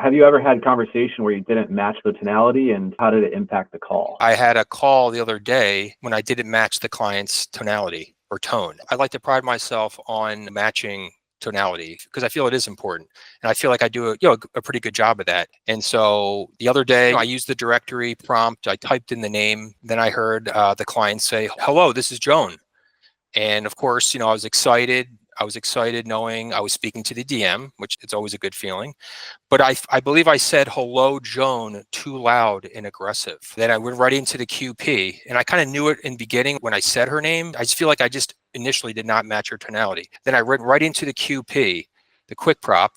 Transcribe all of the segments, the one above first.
Have you ever had a conversation where you didn't match the tonality, and how did it impact the call? I had a call the other day when I didn't match the client's tonality or tone. I like to pride myself on matching tonality because I feel it is important, and I feel like I do a pretty good job of that. And so the other day I used the directory prompt. I typed in the name, then I heard the client say, "Hello, this is Joan." And of course, I was excited. I was excited knowing I was speaking to the DM, which it's always a good feeling. But I believe I said, "Hello, Joan," too loud and aggressive. Then I went right into the QP, and I kind of knew it in the beginning when I said her name. I just feel like I just initially did not match her tonality. Then I went right into the QP, the quick prop.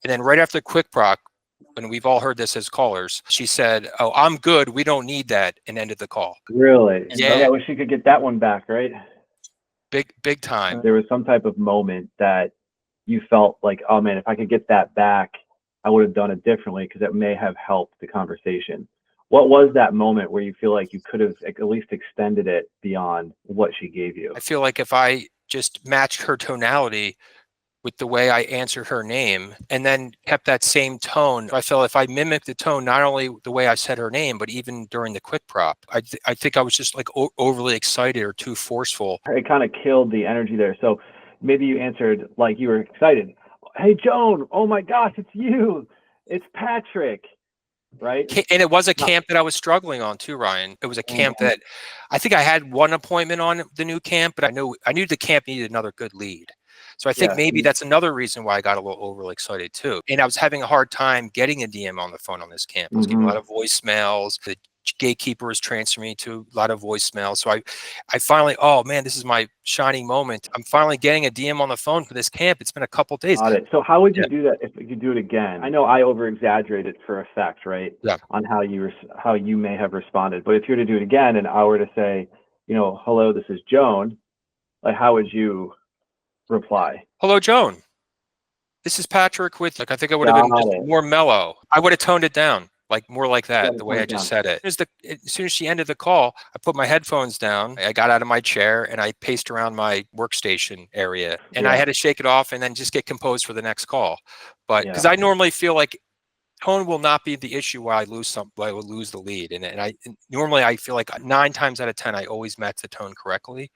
And then right after the quick prop, and we've all heard this as callers, she said, "Oh, I'm good. We don't need that," and ended the call. Really? Yeah. I wish you could get that one back, right? Big time. There was some type of moment that you felt like, oh man, if I could get that back, I would have done it differently because it may have helped the conversation. What was that moment where you feel like you could have at least extended it beyond what she gave you? I feel like if I just matched her tonality with the way I answered her name and then kept that same tone, I felt if I mimicked the tone, not only the way I said her name, but even during the quick prop, I think I was just like overly excited or too forceful. It kind of killed the energy there. So maybe you answered like you were excited. "Hey, Joan, oh my gosh, it's you. It's Patrick." Right? And it was a camp that I was struggling on too, Ryan. It was a camp that I think I had one appointment on the new camp, but I knew the camp needed another good lead. So I think maybe that's another reason why I got a little overly excited too. And I was having a hard time getting a DM on the phone on this camp. I was getting a lot of voicemails. The gatekeeper was transferring me to a lot of voicemails. So I finally, oh man, this is my shining moment. I'm finally getting a DM on the phone for this camp. It's been a couple days. Got it. So how would you do that if you do it again? I know I over exaggerated for effect, right? Yeah. On how you may have responded. But if you were to do it again and I were to say, "Hello, this is Joan," like how would you reply? "Hello, Joan. This is Patrick with," I think I would have been just more mellow. I would have toned it down, like more like that, the way I just said it. As soon as she ended the call, I put my headphones down. I got out of my chair and I paced around my workstation area, and I had to shake it off and then just get composed for the next call. But because I normally feel like tone will not be the issue why I would lose the lead. And normally I feel like 9 times out of 10, I always match the tone correctly.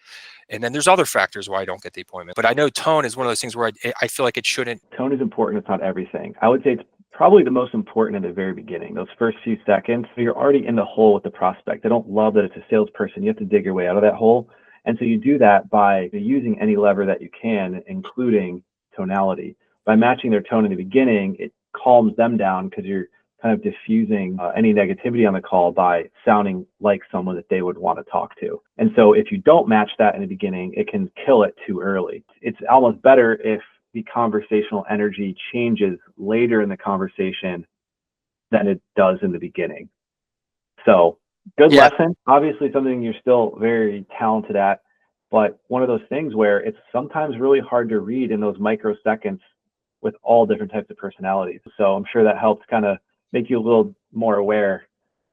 And then there's other factors why I don't get the appointment. But I know tone is one of those things where I feel like it shouldn't. Tone is important. It's not everything. I would say it's probably the most important in the very beginning, those first few seconds. So you're already in the hole with the prospect. I don't love that it's a salesperson. You have to dig your way out of that hole. And so you do that by using any lever that you can, including tonality. By matching their tone in the beginning, it calms them down because you're kind of diffusing any negativity on the call by sounding like someone that they would want to talk to. And so if you don't match that in the beginning, it can kill it too early. It's almost better if the conversational energy changes later in the conversation than it does in the beginning. So good lesson. Obviously something you're still very talented at, but one of those things where it's sometimes really hard to read in those microseconds with all different types of personalities. So I'm sure that helps kind of make you a little more aware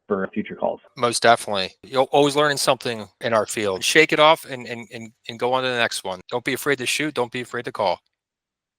for future calls. Most definitely. You're always learning something in our field. Shake it off and go on to the next one. Don't be afraid to shoot. Don't be afraid to call.